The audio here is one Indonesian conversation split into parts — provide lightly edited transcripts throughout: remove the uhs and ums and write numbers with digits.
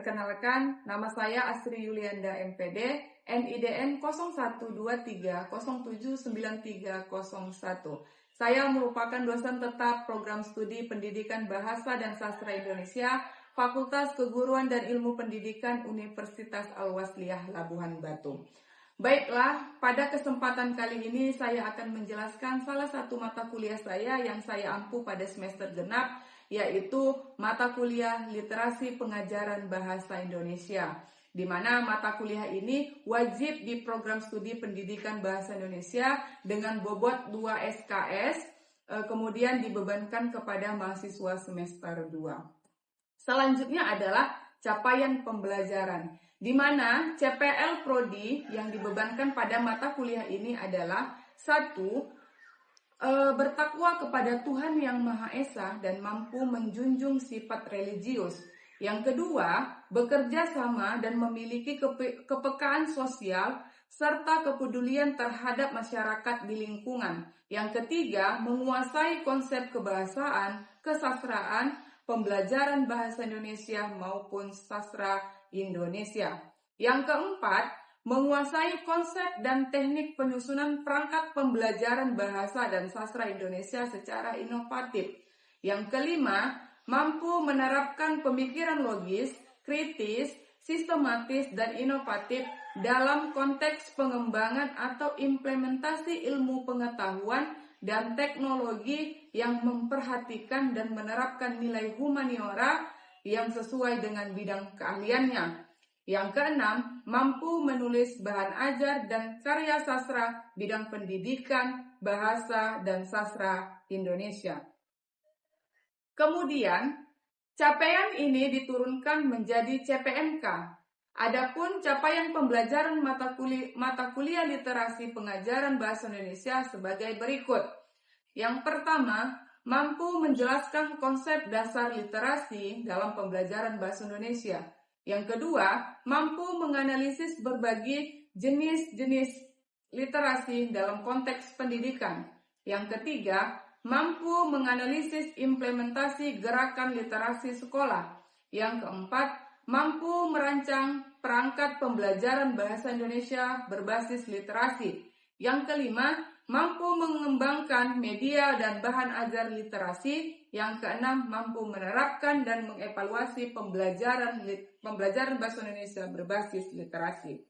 Perkenalkan, nama saya Astri Yulianda MPD, NIDN 0123079301. Saya merupakan dosen tetap program studi Pendidikan Bahasa dan Sastra Indonesia, Fakultas Keguruan dan Ilmu Pendidikan Universitas Al-Wasliyah Labuhan Batu. Baiklah, pada kesempatan kali ini saya akan menjelaskan salah satu mata kuliah saya yang saya ampu pada semester genap, yaitu mata kuliah Literasi Pengajaran Bahasa Indonesia, di mana mata kuliah ini wajib di program studi Pendidikan Bahasa Indonesia dengan bobot 2 SKS, kemudian dibebankan kepada mahasiswa semester 2. Selanjutnya adalah capaian pembelajaran, di mana CPL Prodi yang dibebankan pada mata kuliah ini adalah 1. Bertakwa kepada Tuhan Yang Maha Esa dan mampu menjunjung sifat religius. Yang kedua, bekerja sama dan memiliki kepekaan sosial serta kepedulian terhadap masyarakat di lingkungan. Yang ketiga, menguasai konsep kebahasaan, kesastraan, pembelajaran bahasa Indonesia maupun sastra Indonesia. Yang keempat, menguasai konsep dan teknik penyusunan perangkat pembelajaran bahasa dan sastra Indonesia secara inovatif. Yang kelima, mampu menerapkan pemikiran logis, kritis, sistematis, dan inovatif dalam konteks pengembangan atau implementasi ilmu pengetahuan dan teknologi yang memperhatikan dan menerapkan nilai humaniora yang sesuai dengan bidang keahliannya. Yang keenam, mampu menulis bahan ajar dan karya sastra bidang pendidikan, bahasa, dan sastra Indonesia. Kemudian, capaian ini diturunkan menjadi CPMK. Adapun capaian pembelajaran mata kuliah Literasi Pengajaran Bahasa Indonesia sebagai berikut. Yang pertama, mampu menjelaskan konsep dasar literasi dalam pembelajaran bahasa Indonesia. Yang kedua, mampu menganalisis berbagai jenis-jenis literasi dalam konteks pendidikan. Yang ketiga, mampu menganalisis implementasi gerakan literasi sekolah. Yang keempat, mampu merancang perangkat pembelajaran bahasa Indonesia berbasis literasi. Yang kelima, mampu mengembangkan media dan bahan ajar literasi. Yang keenam, mampu menerapkan dan mengevaluasi pembelajaran bahasa Indonesia berbasis literasi.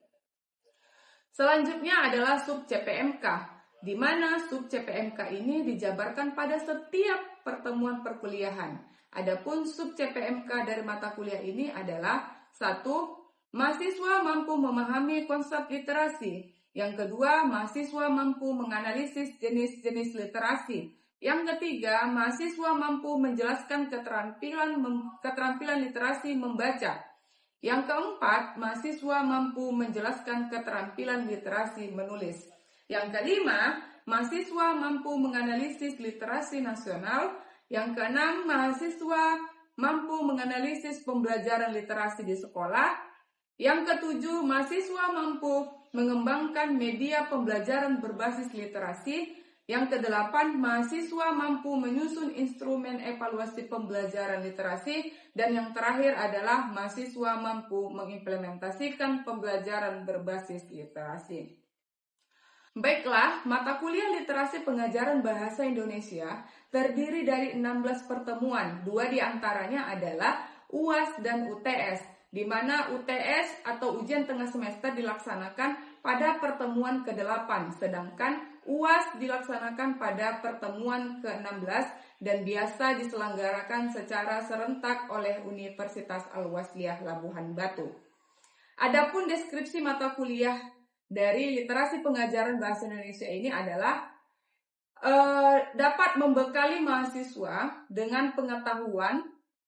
Selanjutnya adalah sub CPMK, di mana sub CPMK ini dijabarkan pada setiap pertemuan perkuliahan. Adapun sub CPMK dari mata kuliah ini adalah 1. Mahasiswa mampu memahami konsep literasi. Yang kedua, mahasiswa mampu menganalisis jenis-jenis literasi. Yang ketiga, mahasiswa mampu menjelaskan keterampilan literasi membaca. Yang keempat, mahasiswa mampu menjelaskan keterampilan literasi menulis. Yang kelima, mahasiswa mampu menganalisis literasi nasional. Yang keenam, mahasiswa mampu menganalisis pembelajaran literasi di sekolah. Yang ketujuh, mahasiswa mampu mengembangkan media pembelajaran berbasis literasi. Yang kedelapan, mahasiswa mampu menyusun instrumen evaluasi pembelajaran literasi. Dan yang terakhir adalah mahasiswa mampu mengimplementasikan pembelajaran berbasis literasi. Baiklah, mata kuliah Literasi Pengajaran Bahasa Indonesia terdiri dari 16 pertemuan. 2 diantaranya adalah UAS dan UTS, di mana UTS atau ujian tengah semester dilaksanakan pada pertemuan ke-8, sedangkan UAS dilaksanakan pada pertemuan ke-16 dan biasa diselenggarakan secara serentak oleh Universitas Al-Wasliyah Labuhan Batu. Adapun deskripsi mata kuliah dari Literasi Pengajaran Bahasa Indonesia ini adalah dapat membekali mahasiswa dengan pengetahuan,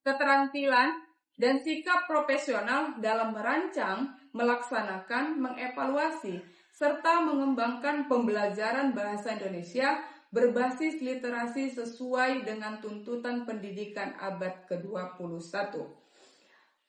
keterampilan, dan sikap profesional dalam merancang, melaksanakan, mengevaluasi, serta mengembangkan pembelajaran bahasa Indonesia berbasis literasi sesuai dengan tuntutan pendidikan abad ke-21.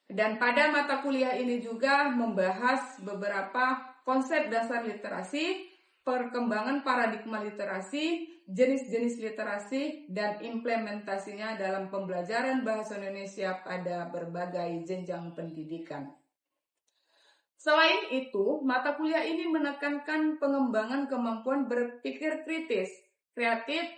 Dan pada mata kuliah ini juga membahas beberapa konsep dasar literasi, perkembangan paradigma literasi, jenis-jenis literasi, dan implementasinya dalam pembelajaran bahasa Indonesia pada berbagai jenjang pendidikan. Selain itu, mata kuliah ini menekankan pengembangan kemampuan berpikir kritis, kreatif,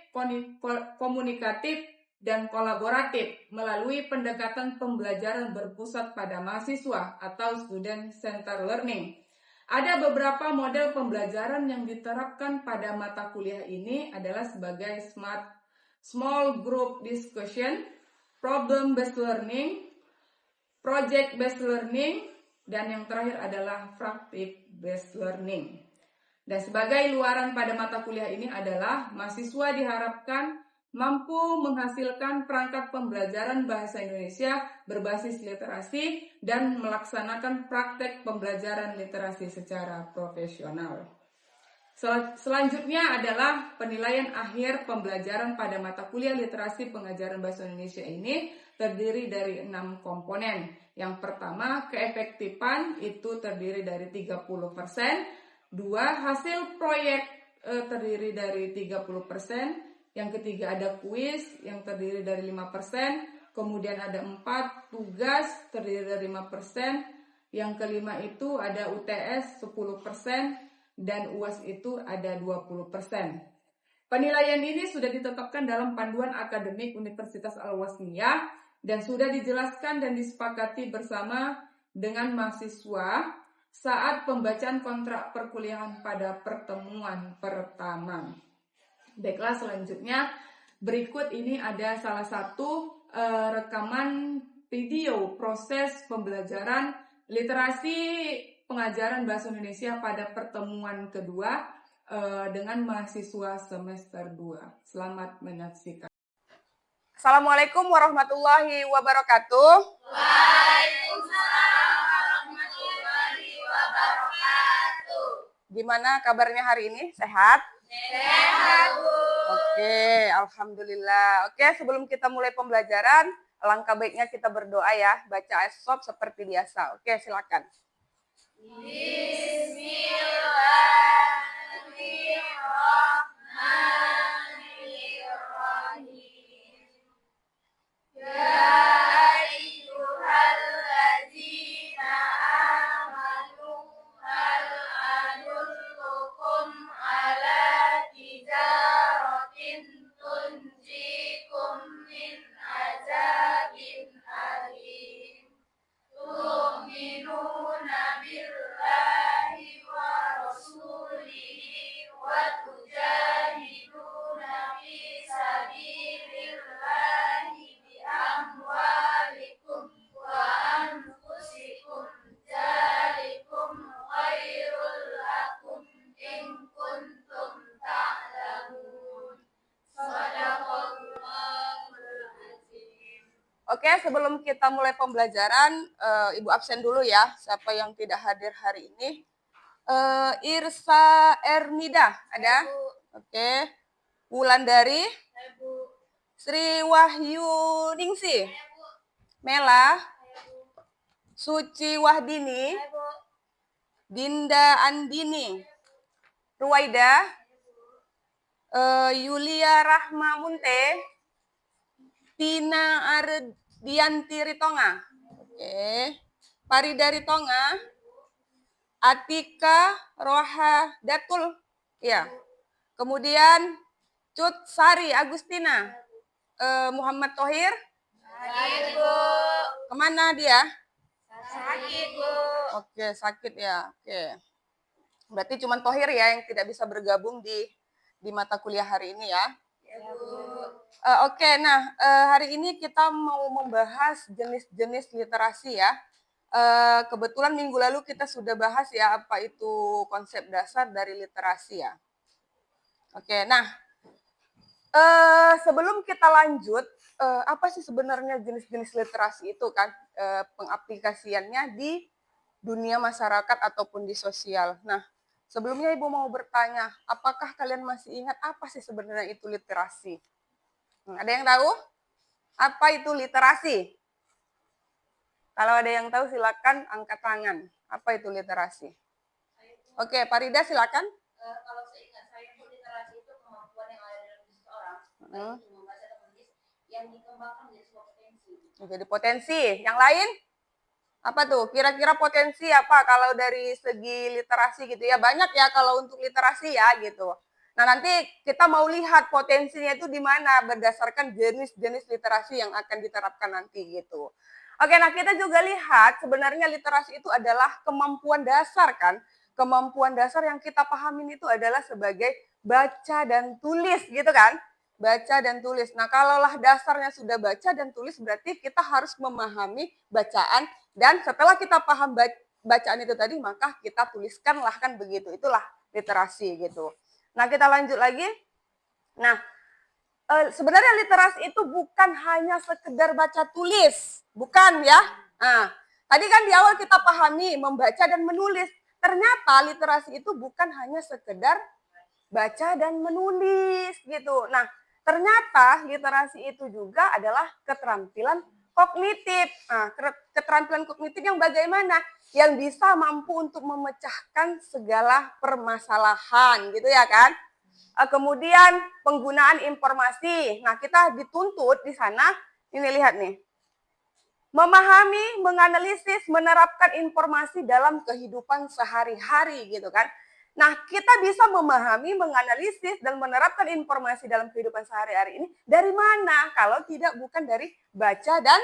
komunikatif, dan kolaboratif melalui pendekatan pembelajaran berpusat pada mahasiswa atau student center learning. Ada beberapa model pembelajaran yang diterapkan pada mata kuliah ini adalah sebagai small group discussion, problem based learning, project based learning, dan yang terakhir adalah practice based learning. Dan sebagai luaran pada mata kuliah ini adalah mahasiswa diharapkan mampu menghasilkan perangkat pembelajaran bahasa Indonesia berbasis literasi dan melaksanakan praktek pembelajaran literasi secara profesional. Selanjutnya adalah penilaian akhir pembelajaran pada mata kuliah literasi pengajaran bahasa Indonesia ini terdiri dari 6 komponen. Yang pertama, keefektifan itu terdiri dari 30%. 2, hasil proyek terdiri dari 30%. Yang ketiga ada kuis yang terdiri dari 5%. Kemudian ada 4, tugas terdiri dari 5%. Yang kelima itu ada UTS 10%. Dan UAS itu ada 20%. Penilaian ini sudah ditetapkan dalam panduan akademik Universitas Al-Wasniyah dan sudah dijelaskan dan disepakati bersama dengan mahasiswa saat pembacaan kontrak perkuliahan pada pertemuan pertama. Baiklah, selanjutnya berikut ini ada salah satu rekaman video proses pembelajaran literasi pengajaran bahasa Indonesia pada pertemuan kedua dengan mahasiswa semester 2. Selamat menyaksikan. Assalamualaikum warahmatullahi wabarakatuh. Waalaikumsalam warahmatullahi wabarakatuh. Gimana kabarnya hari ini? Sehat? Sehat, Bu. Oke, alhamdulillah. Oke, sebelum kita mulai pembelajaran, alangkah baiknya kita berdoa ya, baca as-sob seperti biasa. Oke, silakan. Bismillahirrahmanirrahim. Ya ayyuhalladzina amanu hal adullukum ala tijaratin tunjikum min azabin alim. Tu'minuna billahi wa rasulihi wa tujahiduna fi sabilillahi bi amwalikum wa anfusikum dzalikum khairul lakum in kuntum ta'lamun. Shadaqallahul azim. Oke, sebelum kita mulai pembelajaran, Ibu absen dulu ya, siapa yang tidak hadir hari ini. Irsa Ernida, ada? Oke. Wulandari, Sri Wahyu Ningsih, Mela, Suci Wahdini, Dinda Andini, Ruwaida, Yulia Rahma Munte, Tina Ardianti Ritonga, oke. Farida Ritonga, Atika Roha Datul, ya. Kemudian Cut Sari Agustina, Muhammad Tohir, Sakit, Bu. kemana dia? Sakit, Bu. Oke, sakit ya. Oke. Berarti cuma Tohir ya yang tidak bisa bergabung di mata kuliah hari ini ya. Ya, Bu. Oke, nah hari ini kita mau membahas jenis-jenis literasi ya. Kebetulan minggu lalu kita sudah bahas ya apa itu konsep dasar dari literasi ya. Oke, nah sebelum kita lanjut, apa sih sebenarnya jenis-jenis literasi itu kan? Pengaplikasiannya di dunia masyarakat ataupun di sosial. Nah, sebelumnya Ibu mau bertanya, apakah kalian masih ingat apa sih sebenarnya itu literasi? Ada yang tahu? Apa itu literasi? Kalau ada yang tahu silakan angkat tangan. Apa itu literasi? Oke, Farida silakan. kalau seingat saya itu literasi itu kemampuan yang ada dalam diri seseorang, baik itu membaca dan menulis, yang dikembangkan menjadi sebuah potensi. Jadi potensi. Yang lain? Apa tuh? Kira-kira potensi apa kalau dari segi literasi gitu ya? Banyak ya kalau untuk literasi ya gitu. Nah, nanti kita mau lihat potensinya itu di mana berdasarkan jenis-jenis literasi yang akan diterapkan nanti gitu. Oke, nah kita juga lihat sebenarnya literasi itu adalah kemampuan dasar kan? Kemampuan dasar yang kita pahamin itu adalah sebagai baca dan tulis gitu kan? Baca dan tulis. Nah, kalaulah dasarnya sudah baca dan tulis berarti kita harus memahami bacaan dan setelah kita paham bacaan itu tadi maka kita tuliskanlah kan begitu. Itulah literasi gitu. Nah, kita lanjut lagi. Nah, sebenarnya literasi itu bukan hanya sekedar baca tulis, bukan ya. Nah, tadi kan di awal kita pahami membaca dan menulis. Ternyata literasi itu bukan hanya sekedar baca dan menulis gitu. Nah, ternyata literasi itu juga adalah keterampilan kognitif. Nah, keterampilan kognitif yang bagaimana? Yang bisa mampu untuk memecahkan segala permasalahan gitu ya kan? Kemudian penggunaan informasi. Nah, kita dituntut di sana, ini lihat nih. Memahami, menganalisis, menerapkan informasi dalam kehidupan sehari-hari gitu kan. Nah, kita bisa memahami, menganalisis, dan menerapkan informasi dalam kehidupan sehari-hari ini dari mana? Kalau tidak bukan dari baca dan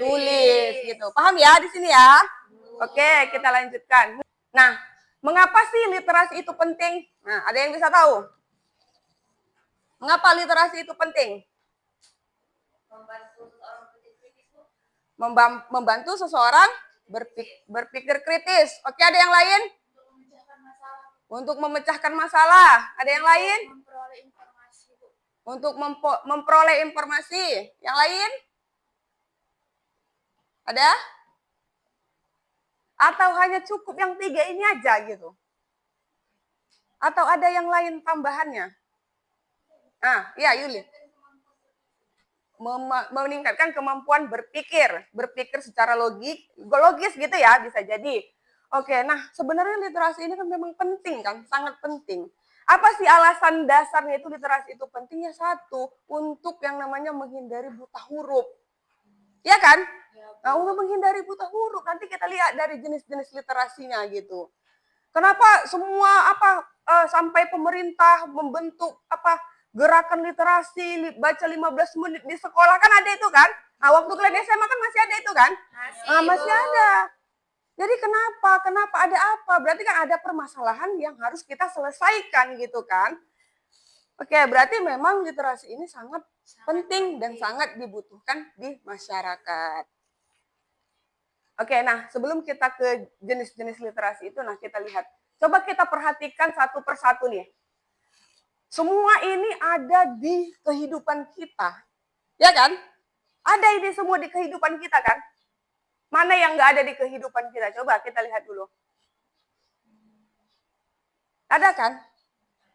tulis gitu. Paham ya di sini ya? Oke, kita lanjutkan. Nah, mengapa sih literasi itu penting? Nah, ada yang bisa tahu? Mengapa literasi itu penting? Membantu seseorang berpikir kritis. Oke, ada yang lain? Untuk memecahkan masalah. Ada yang lain? Memperoleh informasi, Bu. Untuk memperoleh informasi. Yang lain? Ada? Atau hanya cukup yang 3 ini aja gitu? Atau ada yang lain tambahannya? Ah, iya Yuli. Meningkatkan kemampuan berpikir secara logis gitu ya, bisa jadi. Oke, nah sebenarnya literasi ini kan memang penting kan, sangat penting. Apa sih alasan dasarnya itu literasi itu pentingnya? Satu, untuk yang namanya menghindari buta huruf. Ya kan? Nah, untuk menghindari buta huruf, nanti kita lihat dari jenis-jenis literasinya gitu. Kenapa semua sampai pemerintah membentuk gerakan literasi baca 15 menit di sekolah kan ada itu kan? Nah, waktu kalian SMA kan masih ada itu kan? Masih ada. Jadi kenapa? Kenapa ada apa? Berarti kan ada permasalahan yang harus kita selesaikan gitu kan? Oke, berarti memang literasi ini sangat penting dan sangat dibutuhkan di masyarakat. Oke, nah sebelum kita ke jenis-jenis literasi itu, nah kita lihat. Coba kita perhatikan satu persatu nih. Semua ini ada di kehidupan kita. Ya kan? Ada ini semua di kehidupan kita kan? Mana yang nggak ada di kehidupan kita? Coba kita lihat dulu. Ada kan?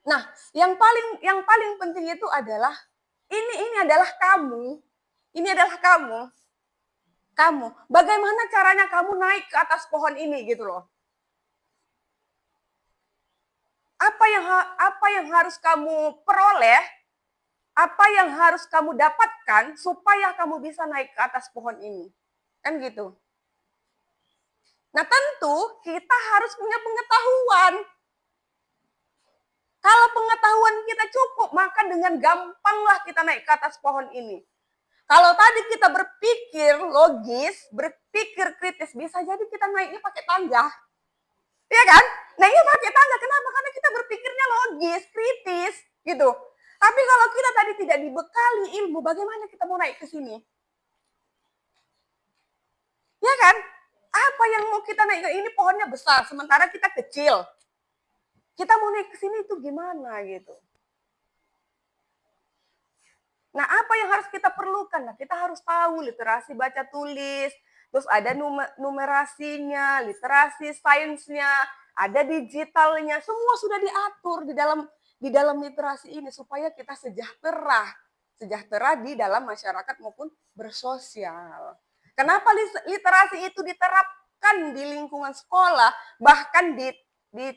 Nah, yang paling penting itu adalah ini adalah kamu. Ini adalah kamu. Kamu. Bagaimana caranya kamu naik ke atas pohon ini gitu loh. Apa yang harus kamu peroleh? Apa yang harus kamu dapatkan supaya kamu bisa naik ke atas pohon ini? Kan gitu. Nah, tentu kita harus punya pengetahuan. Kalau pengetahuan kita cukup, maka dengan gampanglah kita naik ke atas pohon ini. Kalau tadi kita berpikir logis, berpikir kritis, bisa jadi kita naiknya pakai tangga. Iya kan? Naiknya pakai tangga. Kenapa? Karena kita berpikirnya logis, kritis, gitu. Tapi kalau kita tadi tidak dibekali ilmu, bagaimana kita mau naik ke sini? Ya kan? Apa yang mau kita naik ke ini pohonnya besar, sementara kita kecil. Kita mau naik ke sini itu gimana gitu. Nah, apa yang harus kita perlukan? Nah, kita harus tahu literasi baca tulis, terus ada numerasinya, literasi sainsnya, ada digitalnya, semua sudah diatur di dalam literasi ini supaya kita sejahtera di dalam masyarakat maupun bersosial. Kenapa literasi itu diterapkan di lingkungan sekolah, bahkan di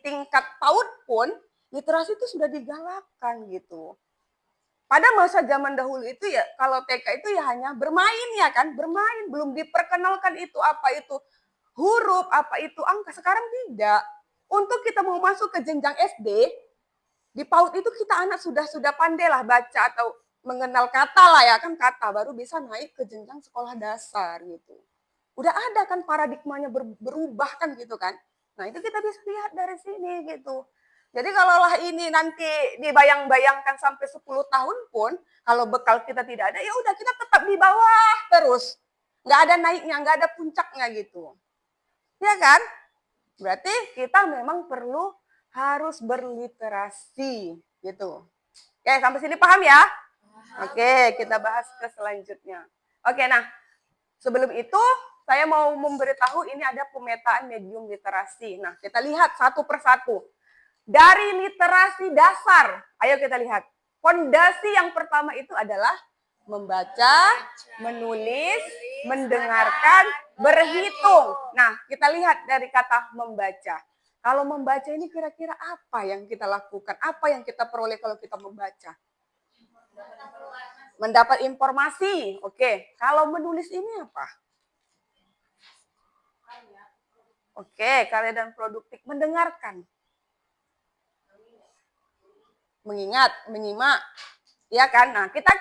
tingkat PAUD pun literasi itu sudah digalakkan gitu. Pada masa zaman dahulu itu ya, kalau TK itu ya hanya bermain ya kan, bermain, belum diperkenalkan itu apa itu huruf, apa itu angka. Sekarang tidak. Untuk kita mau masuk ke jenjang SD, di PAUD itu kita anak sudah pandai lah baca atau mengenal kata lah ya kan, kata baru bisa naik ke jenjang sekolah dasar gitu. Udah ada kan paradigmanya berubah kan gitu kan. Nah itu kita bisa lihat dari sini gitu. Jadi kalaulah ini nanti dibayang-bayangkan sampai 10 tahun pun, kalau bekal kita tidak ada, ya udah kita tetap di bawah terus. Nggak ada naiknya, nggak ada puncaknya gitu. Ya kan? Berarti kita memang perlu harus berliterasi gitu. Oke, sampai sini paham ya? Oke, kita bahas ke selanjutnya. Oke, nah sebelum itu saya mau memberitahu ini ada pemetaan medium literasi. Nah, kita lihat satu persatu. Dari literasi dasar, ayo kita lihat. Fondasi yang pertama itu adalah membaca, menulis, mendengarkan, berhitung. Nah, kita lihat dari kata membaca. Kalau membaca ini kira-kira apa yang kita lakukan? Apa yang kita peroleh kalau kita membaca? Mendapat informasi. Oke, kalau menulis ini apa? Oke, karya dan produktif. Mendengarkan. Mengingat, menyimak, ya kan? Nah, kita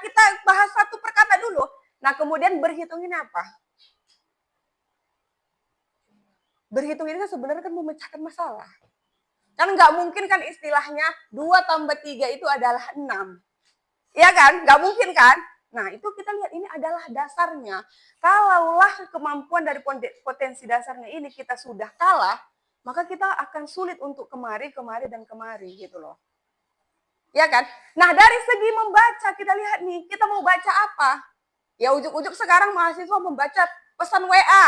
bahas satu perkata dulu. Nah, kemudian berhitung ini apa? Berhitung ini kan sebenarnya kan memecahkan masalah. Kan nggak mungkin kan istilahnya 2 tambah 3 itu adalah 6. Iya kan? Nggak mungkin kan? Nah, itu kita lihat ini adalah dasarnya. Kalaulah kemampuan dari potensi dasarnya ini kita sudah kalah, maka kita akan sulit untuk kemari, dan kemari gitu loh. Ya kan? Nah, dari segi membaca kita lihat nih, kita mau baca apa? Ya ujuk-ujuk sekarang mahasiswa membaca pesan WA.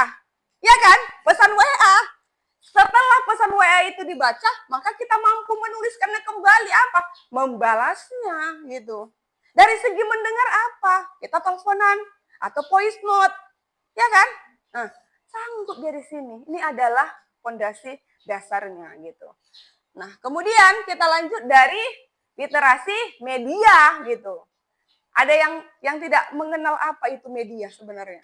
Ya kan? Pesan WA. Setelah pesan WA itu dibaca, maka kita mampu menuliskannya kembali apa? Membalasnya gitu. Dari segi mendengar apa? Kita teleponan atau voice note. Ya kan? Nah, sanggup dari sini. Ini adalah fondasi dasarnya gitu. Nah, kemudian kita lanjut dari literasi media gitu. Ada yang tidak mengenal apa itu media sebenarnya.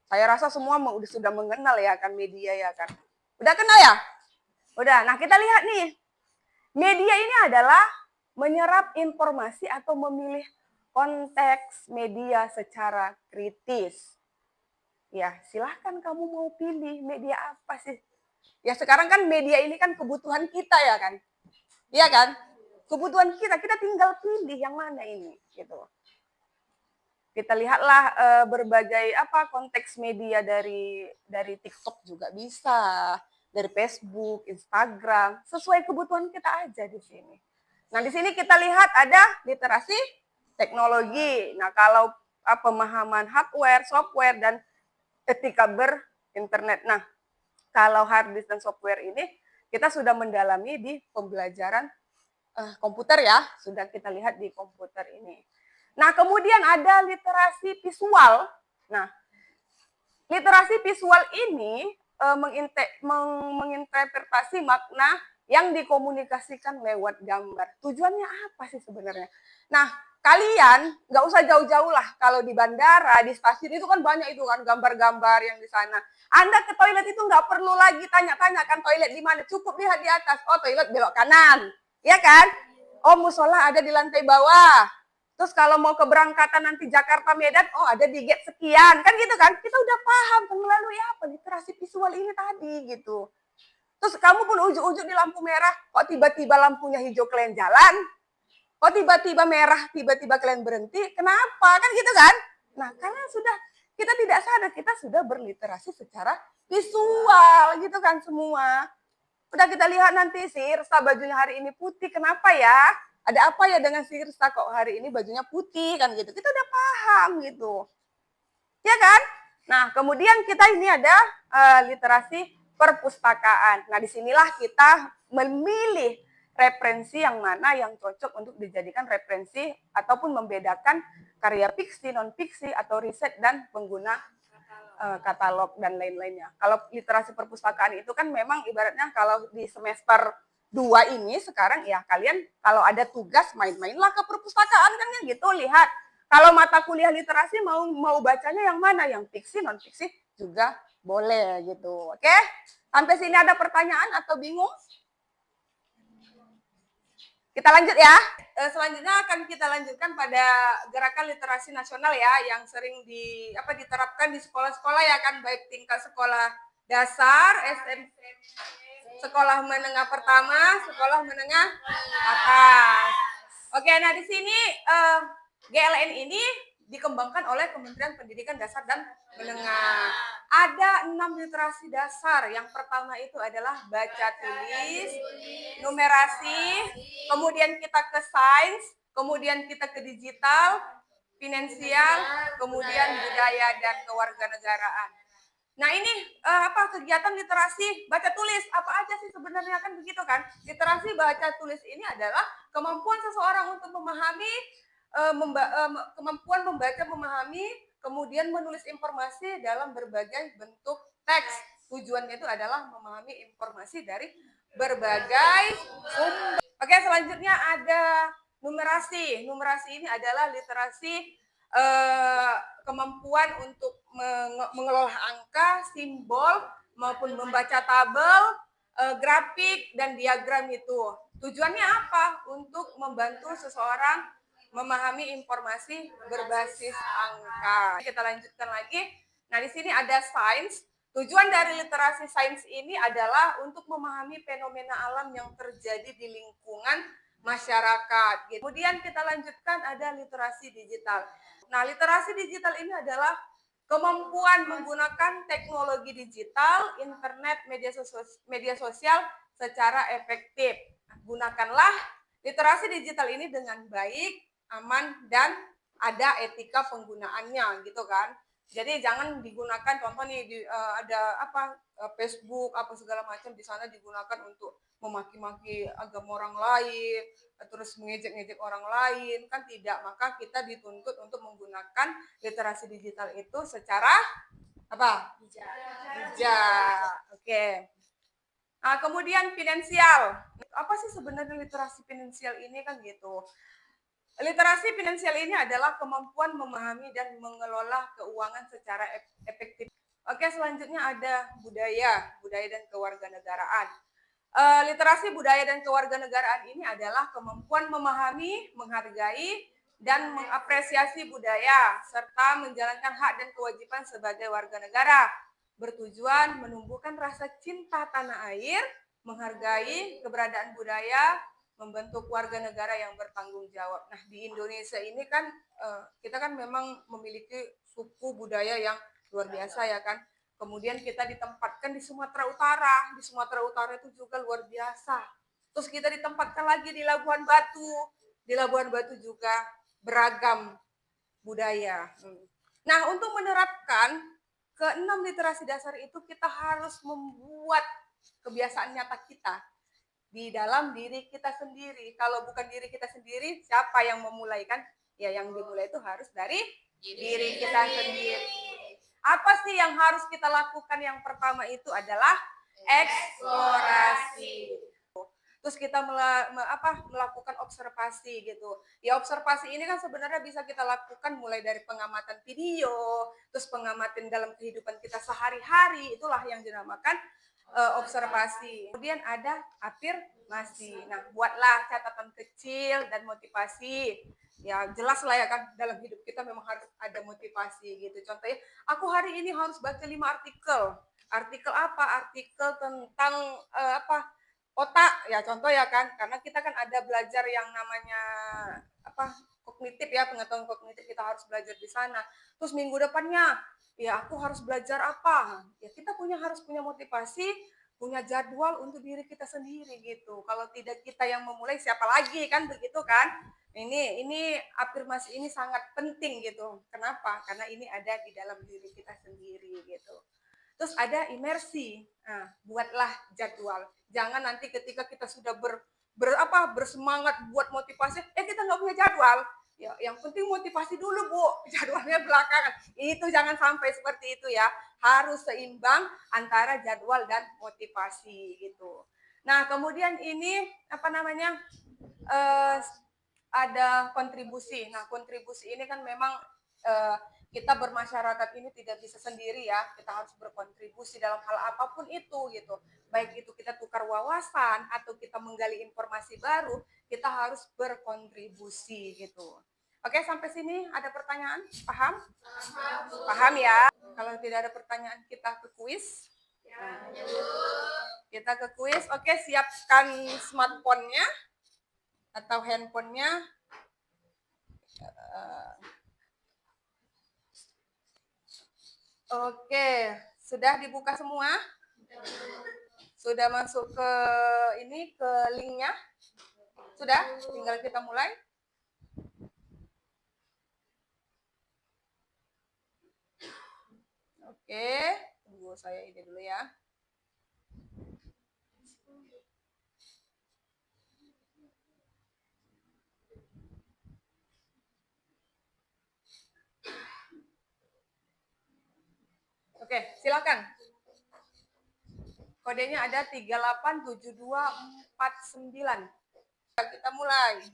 Saya rasa semua sudah mengenal ya kan media ya kan. Udah kenal ya? Udah. Nah, kita lihat nih. Media ini adalah menyerap informasi atau memilih konteks media secara kritis. Ya, silahkan kamu mau pilih media apa sih. Ya, sekarang kan media ini kan kebutuhan kita ya kan. Iya kan? Kebutuhan kita tinggal pilih yang mana ini gitu. Kita lihatlah berbagai konteks media dari TikTok juga bisa, dari Facebook, Instagram, sesuai kebutuhan kita aja di sini. Nah, di sini kita lihat ada literasi teknologi. Nah, kalau pemahaman hardware, software dan etika berinternet. Nah, kalau hard disk dan software ini kita sudah mendalami di pembelajaran komputer ya, sudah kita lihat di komputer ini. Nah, kemudian ada literasi visual. Nah, literasi visual ini menginterpretasi makna yang dikomunikasikan lewat gambar. Tujuannya apa sih sebenarnya? Nah, kalian nggak usah jauh-jauh lah. Kalau di bandara, di stasiun itu kan banyak itu kan gambar-gambar yang di sana. Anda ke toilet itu nggak perlu lagi tanya-tanya kan toilet di mana. Cukup lihat di atas. Oh, toilet belok kanan. Ya kan? Oh, musola ada di lantai bawah. Terus kalau mau keberangkatan nanti Jakarta Medan, oh ada di gate sekian. Kan gitu kan? Kita udah paham melalui apa? Literasi visual ini tadi gitu. Terus kamu pun ujuk-ujuk di lampu merah, kok tiba-tiba lampunya hijau kalian jalan? Kok tiba-tiba merah, tiba-tiba kalian berhenti? Kenapa? Kan gitu kan? Nah, karena sudah kita tidak sadar, kita sudah berliterasi secara visual gitu kan semua. Udah kita lihat nanti si Irsa bajunya hari ini putih, kenapa ya? Ada apa ya dengan si Irsa kok hari ini bajunya putih kan gitu. Kita udah paham gitu. Ya kan? Nah, kemudian kita ini ada literasi perpustakaan. Nah, disinilah kita memilih referensi yang mana yang cocok untuk dijadikan referensi ataupun membedakan karya fiksi, non-fiksi, atau riset dan pengguna katalog dan lain-lainnya. Kalau literasi perpustakaan itu kan memang ibaratnya kalau di semester dua ini sekarang ya kalian kalau ada tugas main-mainlah ke perpustakaan kan gitu, lihat. Kalau mata kuliah literasi mau bacanya yang mana? Yang fiksi, non fiksi juga boleh gitu. Oke? Sampai sini ada pertanyaan atau bingung? Kita lanjut ya. Selanjutnya akan kita lanjutkan pada gerakan literasi nasional ya, yang sering diterapkan di sekolah-sekolah ya kan, baik tingkat sekolah dasar, SMP, sekolah menengah pertama, sekolah menengah atas. Oke, nah di sini GLN ini dikembangkan oleh Kementerian Pendidikan Dasar dan Menengah. Ada 6 literasi dasar. Yang pertama itu adalah baca tulis, numerasi, kemudian kita ke sains, kemudian kita ke digital, finansial, kemudian budaya dan kewarganegaraan. Nah ini kegiatan literasi baca tulis apa aja sih sebenarnya kan begitu kan? Literasi baca tulis ini adalah kemampuan seseorang untuk memahami, kemampuan membaca, memahami, kemudian menulis informasi dalam berbagai bentuk teks. Tujuannya itu adalah memahami informasi dari berbagai sumber. Oke, selanjutnya ada numerasi. Numerasi ini adalah literasi kemampuan untuk mengelola angka, simbol, maupun membaca tabel, grafik, dan diagram itu. Tujuannya apa? Untuk membantu seseorang memahami informasi berbasis angka. Kita lanjutkan lagi. Nah, di sini ada sains. Tujuan dari literasi sains ini adalah untuk memahami fenomena alam yang terjadi di lingkungan masyarakat. Kemudian kita lanjutkan ada literasi digital. Nah, literasi digital ini adalah kemampuan menggunakan teknologi digital, internet, media sosial secara efektif. Gunakanlah literasi digital ini dengan baik, aman, dan ada etika penggunaannya gitu kan. Jadi jangan digunakan, contoh nih Facebook apa segala macam di sana digunakan untuk memaki-maki agama orang lain, terus mengejek-ngejek orang lain, kan tidak. Maka kita dituntut untuk menggunakan literasi digital itu secara bijak. Oke. Nah, kemudian finansial. Apa sih sebenarnya literasi finansial ini kan gitu? Literasi finansial ini adalah kemampuan memahami dan mengelola keuangan secara efektif. Oke, selanjutnya ada budaya dan kewarganegaraan. Literasi budaya dan kewarganegaraan ini adalah kemampuan memahami, menghargai, dan mengapresiasi budaya, serta menjalankan hak dan kewajiban sebagai warga negara, bertujuan menumbuhkan rasa cinta tanah air, menghargai keberadaan budaya, membentuk warga negara yang bertanggung jawab. Nah, di Indonesia ini kan kita kan memang memiliki suku budaya yang luar biasa ya kan. Kemudian kita ditempatkan di Sumatera Utara. Di Sumatera Utara itu juga luar biasa. Terus kita ditempatkan lagi di Labuan Batu. Di Labuan Batu juga beragam budaya. Nah, untuk menerapkan ke-6 literasi dasar itu kita harus membuat kebiasaan nyata kita di dalam diri kita sendiri. Kalau bukan diri kita sendiri, siapa yang memulai kan? Ya, yang dimulai itu harus dari diri kita sendiri. Apa sih yang harus kita lakukan? Yang pertama itu adalah eksplorasi. Terus kita melakukan observasi gitu. Ya, observasi ini kan sebenarnya bisa kita lakukan mulai dari pengamatan video, terus pengamatan dalam kehidupan kita sehari-hari, itulah yang dinamakan observasi. Kemudian ada afirmasi. Nah, buatlah catatan kecil dan motivasi. Ya, jelas lah ya kan, dalam hidup kita memang harus ada motivasi gitu. Contohnya, aku hari ini harus baca 5 artikel. Artikel apa? Artikel tentang otak ya, contoh ya kan, karena kita kan ada belajar yang namanya kognitif ya, pengetahuan kognitif, kita harus belajar di sana. Terus minggu depannya ya aku harus belajar apa? Ya kita harus punya motivasi, punya jadwal untuk diri kita sendiri gitu. Kalau tidak kita yang memulai, siapa lagi kan begitu kan? Ini afirmasi ini sangat penting gitu. Kenapa? Karena ini ada di dalam diri kita sendiri gitu. Terus ada imersi. Nah, buatlah jadwal. Jangan nanti ketika kita sudah bersemangat buat motivasi, kita nggak punya jadwal. Ya, yang penting motivasi dulu, Bu. Jadwalnya belakangan. Itu jangan sampai seperti itu ya. Harus seimbang antara jadwal dan motivasi gitu. Nah, kemudian ini apa namanya? Ada kontribusi. Nah, kontribusi ini kan memang kita bermasyarakat ini tidak bisa sendiri ya. Kita harus berkontribusi dalam hal apapun itu gitu. Baik itu kita tukar wawasan atau kita menggali informasi baru, kita harus berkontribusi gitu. Oke, sampai sini ada pertanyaan? Paham? Paham ya? Kalau tidak ada pertanyaan, kita ke kuis. Kita ke kuis. Oke, siapkan smartphone-nya atau handphonenya. Oke, sudah dibuka semua? Sudah masuk ke ini, ke linknya? Sudah? Tinggal kita mulai. Oke, tunggu saya ini dulu ya. Oke, silakan. Kodenya ada 387249. Kita mulai.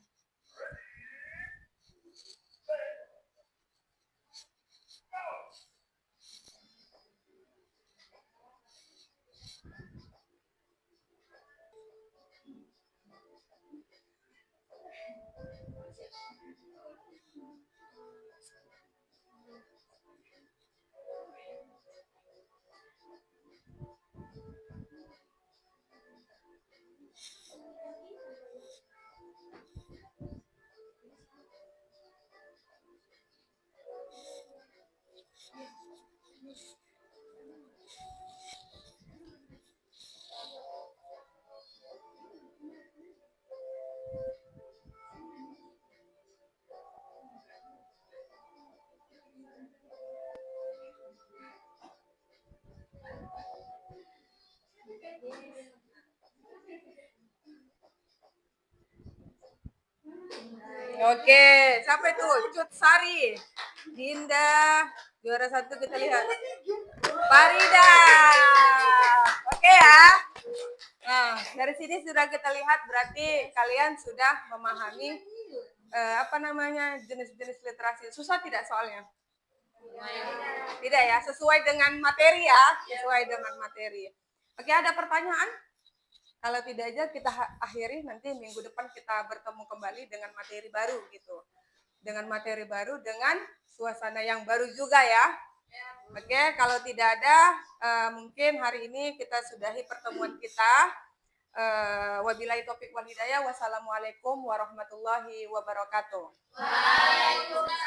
Oke, siapa itu? Cut Sari, Dinda, juara 1 kita lihat. Farida. Oke ya. Nah, dari sini sudah kita lihat berarti kalian sudah memahami apa namanya jenis-jenis literasi. Susah tidak soalnya? Tidak ya, sesuai dengan materi ya, sesuai dengan materi. Oke, ada pertanyaan? Kalau tidak aja kita akhiri, nanti minggu depan kita bertemu kembali dengan materi baru gitu. Dengan materi baru, dengan suasana yang baru juga ya. Oke, kalau tidak ada, mungkin hari ini kita sudahi pertemuan kita. Wabillahi taufiq wal hidayah. Wassalamualaikum warahmatullahi wabarakatuh. Waalaikumsalam.